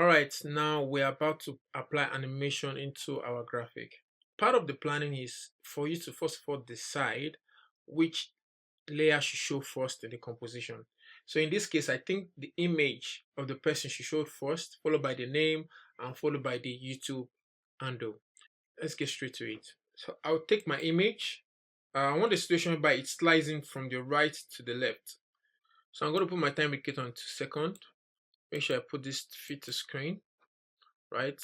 Alright, now we're about to apply animation into our graphic. Part of the planning is for you to first of all decide which layer should show first in the composition. So in this case, I think the image of the person should show first, followed by the name, and followed by the YouTube handle. Let's get straight to it. So I'll take my image. I want the situation whereby it's slicing from the right to the left. So I'm going to put my time indicator on 2 seconds. Make sure I put this fit to screen, right?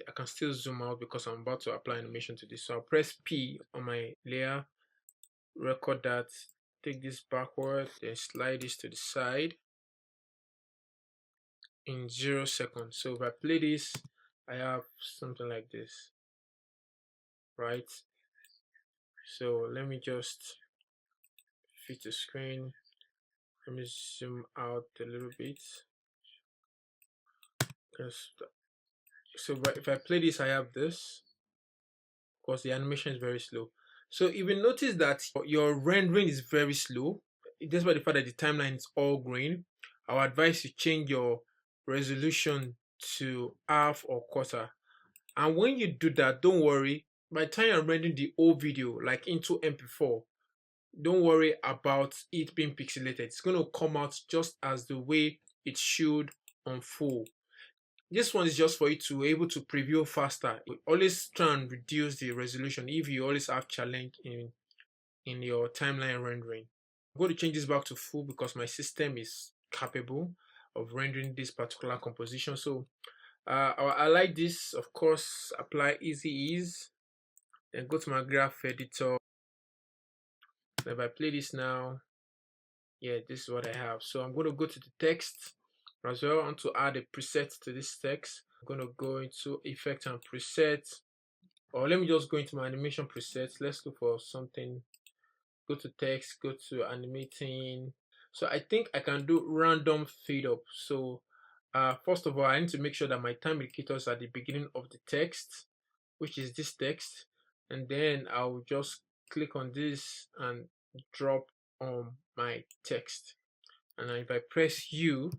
I can still zoom out because I'm about to apply animation to this. So I'll press P on my layer, record that, take this backward, then slide this to the side in 0 seconds. So if I play this, I have something like this, right? So let me just fit the screen. Let me zoom out a little bit. So if I play this, I have this. Of course, the animation is very slow. So if you notice that your rendering is very slow, despite the fact that the timeline is all green, I would advise you change your resolution to half or quarter. And when you do that, don't worry. By the time you're rendering the whole video, like into MP4, don't worry about it being pixelated. It's going to come out just as the way it should on full. This one is just for you to be able to preview faster. Always try and reduce the resolution if you always have challenge in your timeline rendering. I'm going to change this back to full because my system is capable of rendering this particular composition. So I like this. Of course, apply easy ease. Then go to my graph editor. So if I play this now, yeah, this is what I have. So I'm going to go to the text as well. I want to add a preset to this text. I'm going to go into effect and preset, or let me just go into my animation presets. Let's look for something. Go to text, go to animating. So I think I can do random fade up. So first of all, I need to make sure that my time indicators are at the beginning of the text, which is this text, and then I'll just click on this and drop on my text. And if I press U,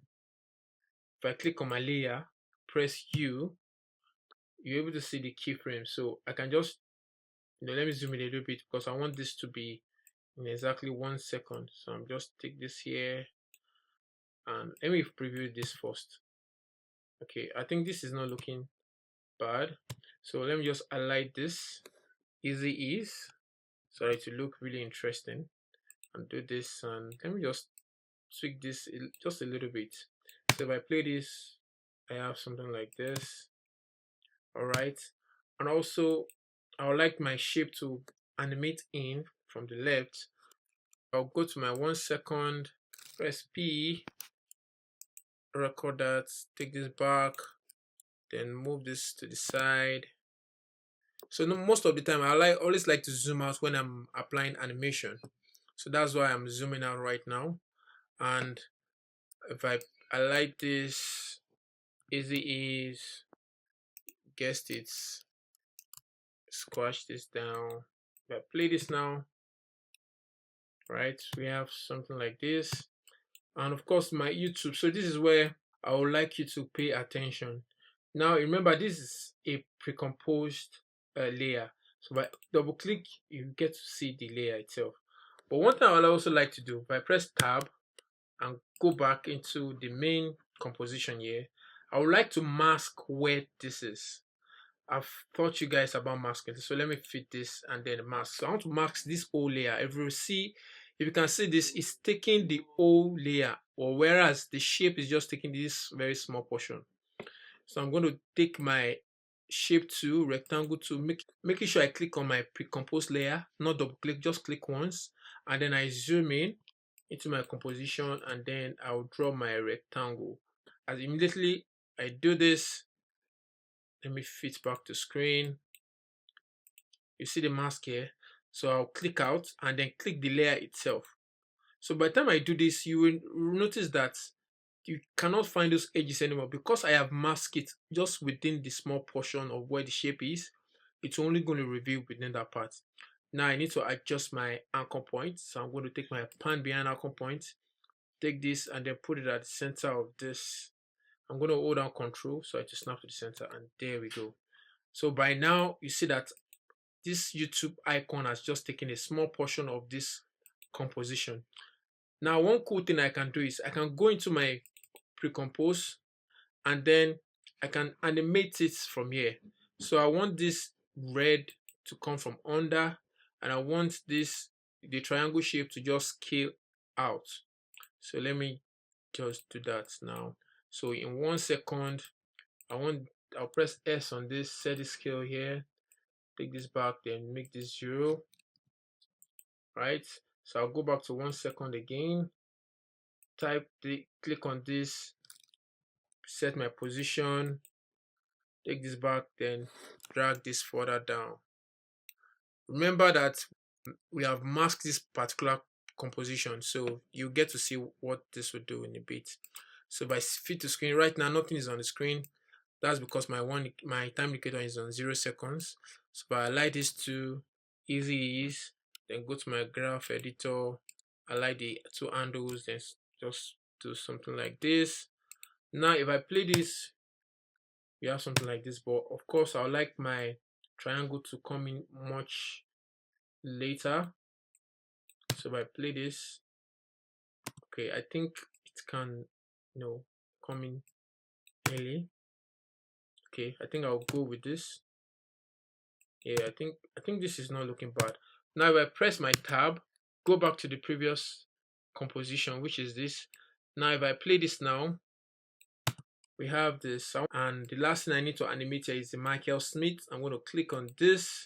if I click on my layer, press U, you're able to see the keyframe. So I can just, let me zoom in a little bit because I want this to be in exactly 1 second. So I'm just take this here and let me preview this first. Okay, I think this is not looking bad. So let me just highlight this easy ease. Sorry, to look really interesting, and do this, and let me just tweak this just a little bit. So if I play this, I have something like this. All right, and also I would like my shape to animate in from the left. I'll go to my 1 second, press P, record that, take this back, then move this to the side. So most of the time always like to zoom out when I'm applying animation. So that's why I'm zooming out right now. And if I like this, easy ease, guessed it, squash this down. If I play this now, right, we have something like this. And of course my YouTube. So this is where I would like you to pay attention. Now remember, this is a pre-composed layer. So by double click, you get to see the layer itself. But one thing I would also like to do, if I press tab and go back into the main composition here, I would like to mask where this is. I've taught you guys about masking, so let me fit this and then mask. So I want to mask this whole layer. If you can see this, it's taking the whole layer, or whereas the shape is just taking this very small portion. So I'm going to take my shape tool, rectangle tool, making sure I click on my pre-composed layer, not double click, just click once, and then I zoom in into my composition, and then I'll draw my rectangle. As immediately I do this, let me fit back to screen. You see the mask here. So I'll click out and then click the layer itself. So by the time I do this, you will notice that you cannot find those edges anymore because I have masked it just within the small portion of where the shape is. It's only going to reveal within that part. Now I need to adjust my anchor point. So I'm going to take my pan behind anchor point, take this and then put it at the center of this I'm going to hold down control so it to snap to the center, and there we go. So by now you see that this YouTube icon has just taken a small portion of this composition. Now one cool thing I can do is I can go into my pre-compose and then I can animate it from here. So I want this red to come from under, and I want the triangle shape to just scale out. So let me just do that now. So in 1 second, I'll press S on this, set the scale here, take this back, then make this 0, right? So I'll go back to 1 second again, click on this, set my position, take this back, then drag this further down. Remember that we have masked this particular composition, so you get to see what this will do in a bit. So by fit to screen, right now nothing is on the screen. That's because my time indicator is on 0 seconds. So if I align these two, easy ease, then go to my graph editor, align the two handles, then just do something like this. Now if I play this, we have something like this, but of course I would like my triangle to come in much later. So if I play this, okay, I think it can, come in early. Okay, I think I'll go with this. Yeah, I think this is not looking bad. Now if I press my tab, go back to the previous composition, which is this. Now if I play this now, we have the sound, and the last thing I need to animate here is the Michael Smith. I'm going to click on this,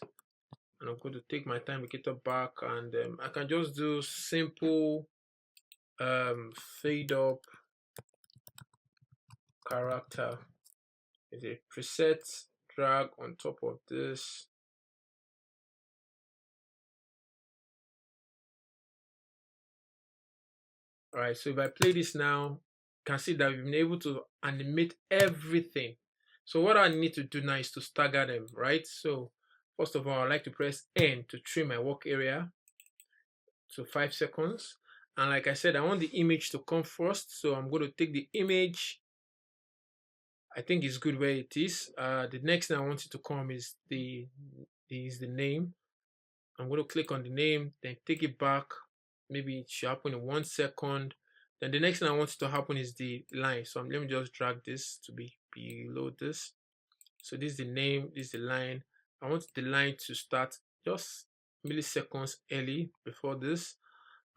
and I'm going to take my time indicator back, and I can just do simple fade up character. Is a preset, drag on top of this. All right, so if I play this now, you can see that we've been able to animate everything. So what I need to do now is to stagger them, right? So first of all, I like to press N to trim my work area to 5 seconds. And like I said, I want the image to come first. So I'm going to take the image. I think it's good where it is. The next thing I want it to come is the name. I'm going to click on the name, then take it back. Maybe it should happen in 1 second. Then the next thing I want it to happen is the line. So let me just drag this to be below this. So this is the name, this is the line. I want the line to start just milliseconds early before this.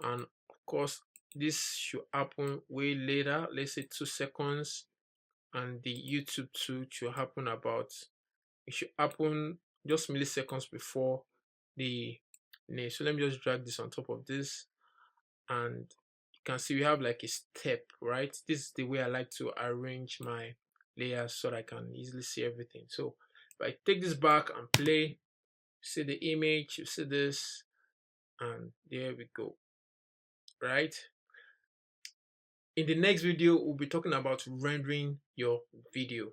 And of course, this should happen way later, let's say 2 seconds. And the YouTube 2 should happen it should happen just milliseconds before the name. So let me just drag this on top of this, and you can see we have like a step, right? This is the way I like to arrange my layers so that I can easily see everything. So if I take this back and play, see the image, you see this, and there we go, right? In the next video, we'll be talking about rendering your video.